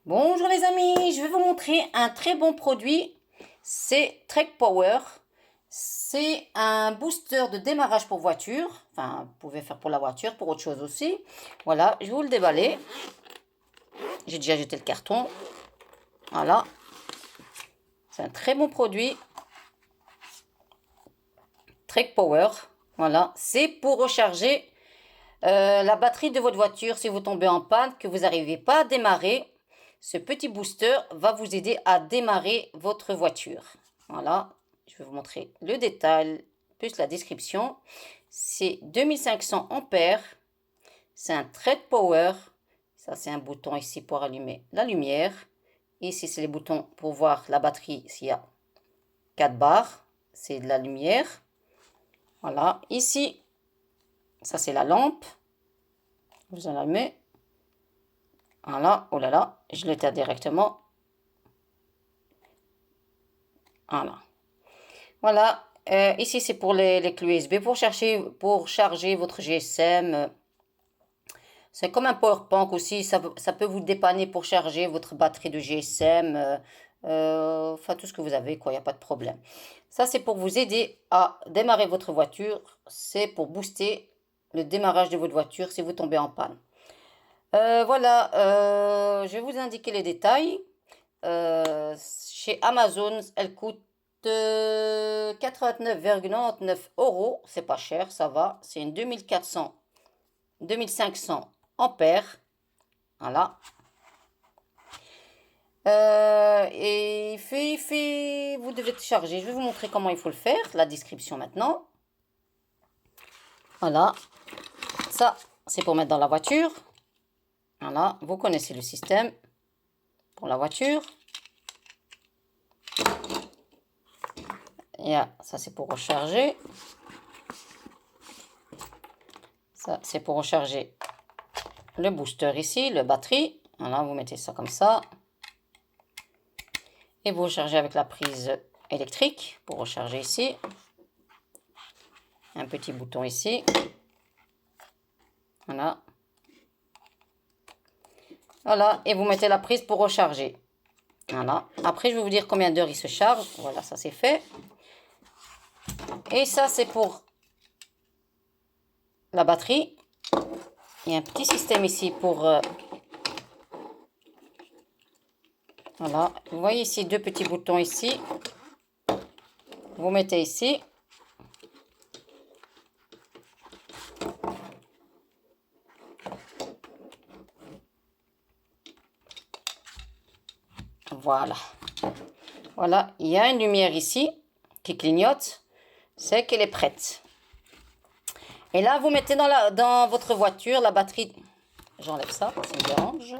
Bonjour les amis, je vais vous montrer un très bon produit. C'est Trek Power. C'est un booster de démarrage pour voiture. Enfin, vous pouvez faire pour la voiture, pour autre chose aussi. Voilà, je vais vous le déballer. J'ai déjà jeté le carton. Voilà. C'est un très bon produit. Trek Power. Voilà, c'est pour recharger la batterie de votre voiture si vous tombez en panne, que vous n'arrivez pas à démarrer. Ce petit booster va vous aider à démarrer votre voiture. Voilà, je vais vous montrer le détail plus la description. C'est 2500 ampères. C'est un Trek Power. Ça, c'est un bouton ici pour allumer la lumière. Ici, c'est les boutons pour voir la batterie s'il y a 4 barres. C'est de la lumière. Voilà, ici, ça c'est la lampe. Vous en allumez. Voilà, oh là là, je l'éteins directement. Voilà. Voilà, ici c'est pour les clés USB pour charger votre GSM. C'est comme un powerbank aussi, ça peut vous dépanner pour charger votre batterie de GSM. Enfin tout ce que vous avez, quoi, il n'y a pas de problème. Ça c'est pour vous aider à démarrer votre voiture. C'est pour booster le démarrage de votre voiture si vous tombez en panne. Voilà, je vais vous indiquer les détails. Chez Amazon, elle coûte 89,99 €. C'est pas cher, ça va. C'est une 2500 ampères. Voilà. Et vous devez charger. Je vais vous montrer comment il faut le faire. La description maintenant. Voilà. Ça, c'est pour mettre dans la voiture. Voilà. Vous connaissez le système pour la voiture. Et ça, c'est pour recharger. Ça, c'est pour recharger le booster ici, le batterie. Voilà, vous mettez ça comme ça. Et vous rechargez avec la prise électrique pour recharger ici. Un petit bouton ici. Voilà. Voilà, et vous mettez la prise pour recharger. Voilà. Après, je vais vous dire combien d'heures il se charge. Voilà, ça c'est fait. Et ça, c'est pour la batterie. Il y a un petit système ici pour... voilà. Vous voyez ici deux petits boutons ici. Vous mettez ici. Voilà. Voilà. Il y a une lumière ici qui clignote. C'est qu'elle est prête. Et là, vous mettez dans votre voiture la batterie. J'enlève ça, ça me dérange.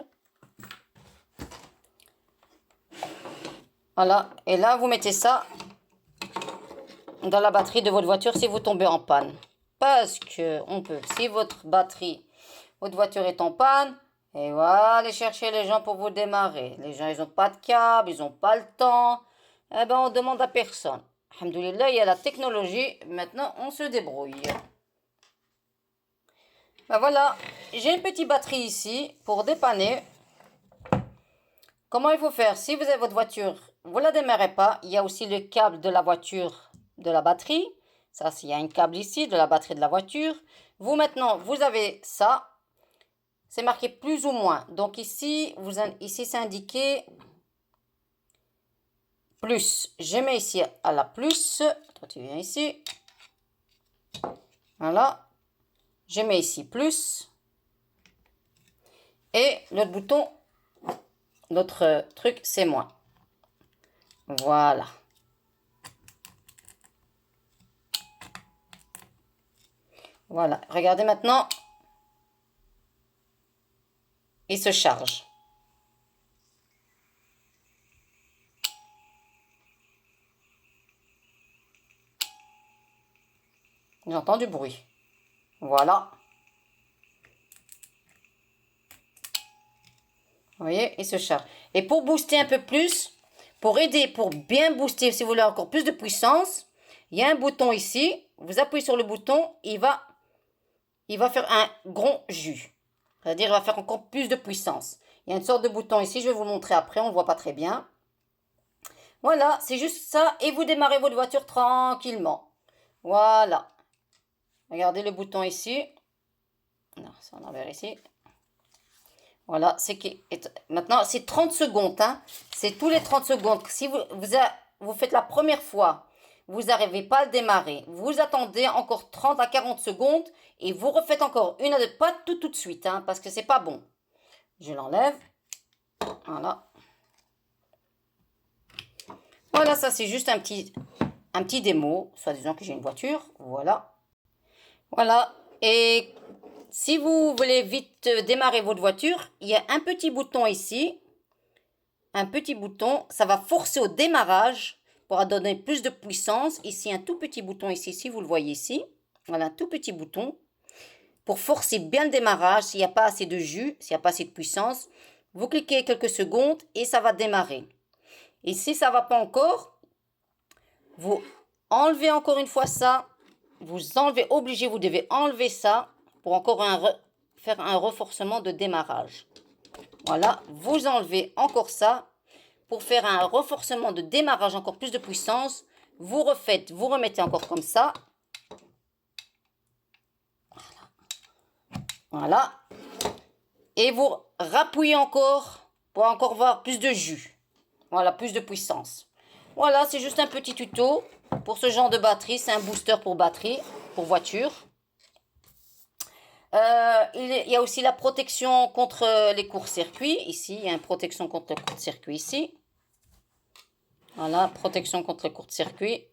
Voilà. Et là, vous mettez ça dans la batterie de votre voiture si vous tombez en panne. Parce que on peut, si votre voiture est en panne, et voilà, aller chercher les gens pour vous démarrer. Les gens, ils n'ont pas de câble, ils n'ont pas le temps. Eh ben, on demande à personne. Alhamdoulilah, il y a la technologie. Maintenant, on se débrouille. Ben voilà, j'ai une petite batterie ici pour dépanner. Comment il faut faire? Si vous avez votre voiture, vous ne la démarrez pas. Il y a aussi le câble de la voiture de la batterie. Ça, il y a un câble ici de la batterie de la voiture. Vous, maintenant, vous avez ça. C'est marqué plus ou moins. Donc ici, ici c'est indiqué plus. Je mets ici à la plus. Toi, tu viens ici. Voilà. Je mets ici plus. Et l'autre bouton, l'autre truc, c'est moins. Voilà. Voilà. Regardez maintenant. Il se charge. J'entends du bruit. Voilà. Vous voyez, il se charge. Et pour booster un peu plus, pour aider, pour bien booster, si vous voulez encore plus de puissance, il y a un bouton ici. Vous appuyez sur le bouton, il va faire un grand jus. C'est-à-dire, il va faire encore plus de puissance. Il y a une sorte de bouton ici, je vais vous le montrer après, on ne le voit pas très bien. Voilà, c'est juste ça et vous démarrez votre voiture tranquillement. Voilà. Regardez le bouton ici. Non, c'est en envers ici. Voilà, maintenant c'est 30 secondes. Hein. C'est tous les 30 secondes. Si vous faites la première fois, vous n'arrivez pas à le démarrer. Vous attendez encore 30 à 40 secondes et vous refaites encore une à deux. Pas tout de suite, hein, parce que c'est pas bon. Je l'enlève. Voilà. Voilà, ça c'est juste un petit démo, soit disant que j'ai une voiture. Voilà. Voilà. Et si vous voulez vite démarrer votre voiture, il y a un petit bouton ici. Un petit bouton, ça va forcer au démarrage pour donner plus de puissance. Ici, un tout petit bouton ici, si vous le voyez ici. Voilà, un tout petit bouton pour forcer bien le démarrage. S'il n'y a pas assez de jus, s'il n'y a pas assez de puissance, vous cliquez quelques secondes et ça va démarrer. Et si ça ne va pas encore, vous enlevez encore une fois ça. Vous enlevez, vous devez enlever ça pour encore faire un renforcement de démarrage. Voilà, vous enlevez encore ça pour faire un renforcement de démarrage, encore plus de puissance. Vous remettez encore comme ça. Voilà. Et vous rappuyez encore pour encore voir plus de jus. Voilà, plus de puissance. Voilà, c'est juste un petit tuto pour ce genre de batterie. C'est un booster pour batterie, pour voiture. Il y a aussi la protection contre les courts-circuits. Ici, il y a une protection contre le court-circuit ici. Voilà, protection contre le court-circuit.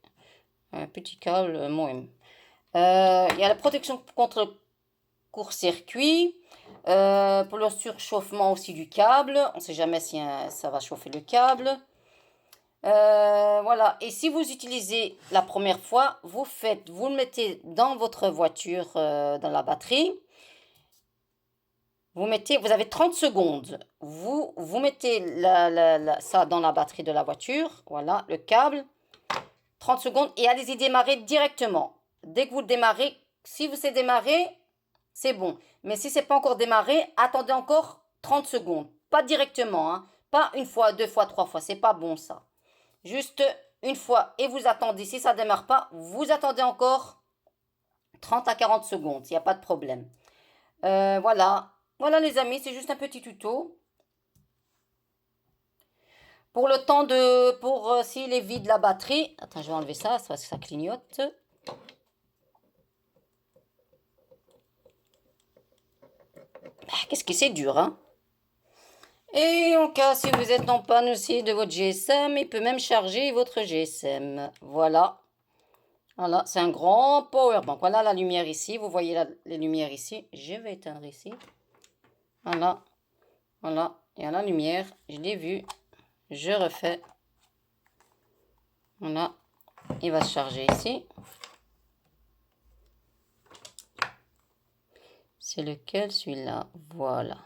Un petit câble, moi-même. Il y a la protection contre le court-circuit. Pour le surchauffement aussi du câble. On ne sait jamais si ça va chauffer le câble. Voilà. Et si vous utilisez la première fois, vous le mettez dans votre voiture, dans la batterie. Vous avez 30 secondes. Vous mettez ça dans la batterie de la voiture. Voilà, le câble. 30 secondes et allez-y démarrer directement. Dès que vous démarrez, si vous savez démarrer, c'est bon. Mais si ce n'est pas encore démarré, attendez encore 30 secondes. Pas directement, hein. Pas une fois, deux fois, trois fois. C'est pas bon ça. Juste une fois et vous attendez. Si ça ne démarre pas, vous attendez encore 30 à 40 secondes. Il n'y a pas de problème. Voilà. Voilà les amis, c'est juste un petit tuto. Pour le temps s'il est vide la batterie. Attends, je vais enlever ça parce que ça clignote. Qu'est-ce que c'est dur, hein? Et en cas, si vous êtes en panne aussi de votre GSM, il peut même charger votre GSM. Voilà. Voilà, c'est un grand powerbank. Voilà la lumière ici. Vous voyez les lumières ici. Je vais éteindre ici. Voilà. Voilà. Il y a la lumière. Je l'ai vu. Je refais. Voilà. Il va se charger ici. C'est lequel, celui-là? Voilà.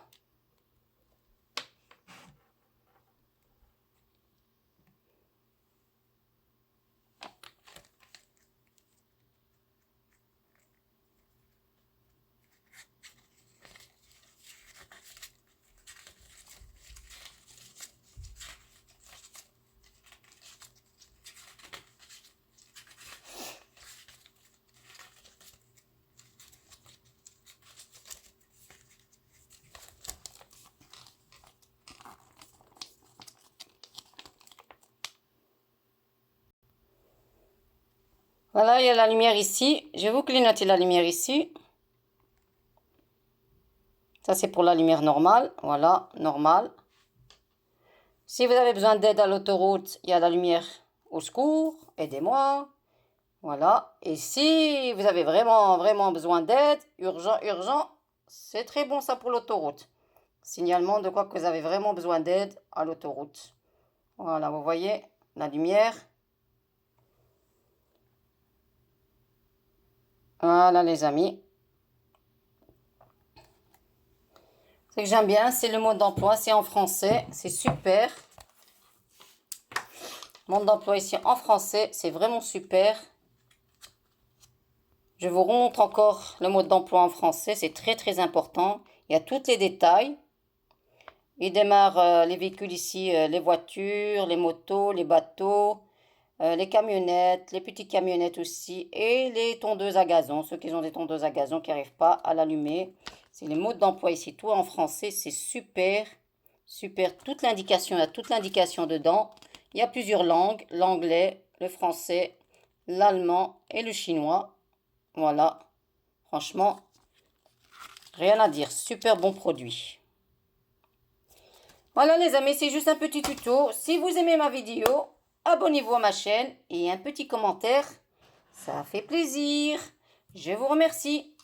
Voilà, il y a la lumière ici. Je vais vous clignoter la lumière ici. Ça, c'est pour la lumière normale. Voilà, normale. Si vous avez besoin d'aide à l'autoroute, il y a la lumière au secours. Aidez-moi. Voilà. Et si vous avez vraiment, vraiment besoin d'aide, urgent, urgent, c'est très bon ça pour l'autoroute. Signalement de quoi que vous avez vraiment besoin d'aide à l'autoroute. Voilà, vous voyez la lumière. Voilà les amis. Ce que j'aime bien, c'est le mode d'emploi, c'est en français, c'est super. Mode d'emploi ici en français, c'est vraiment super. Je vous remontre encore le mode d'emploi en français, c'est très très important. Il y a tous les détails. Il démarre les véhicules ici, les voitures, les motos, les bateaux, les camionnettes, les petites camionnettes aussi, et les tondeuses à gazon. Ceux qui ont des tondeuses à gazon qui n'arrivent pas à l'allumer. C'est les modes d'emploi ici, tout en français, c'est super, super. Toute l'indication, il y a toute l'indication dedans. Il y a plusieurs langues, l'anglais, le français, l'allemand et le chinois. Voilà, franchement, rien à dire, super bon produit. Voilà les amis, c'est juste un petit tuto. Si vous aimez ma vidéo, abonnez-vous à ma chaîne et un petit commentaire, ça fait plaisir. Je vous remercie.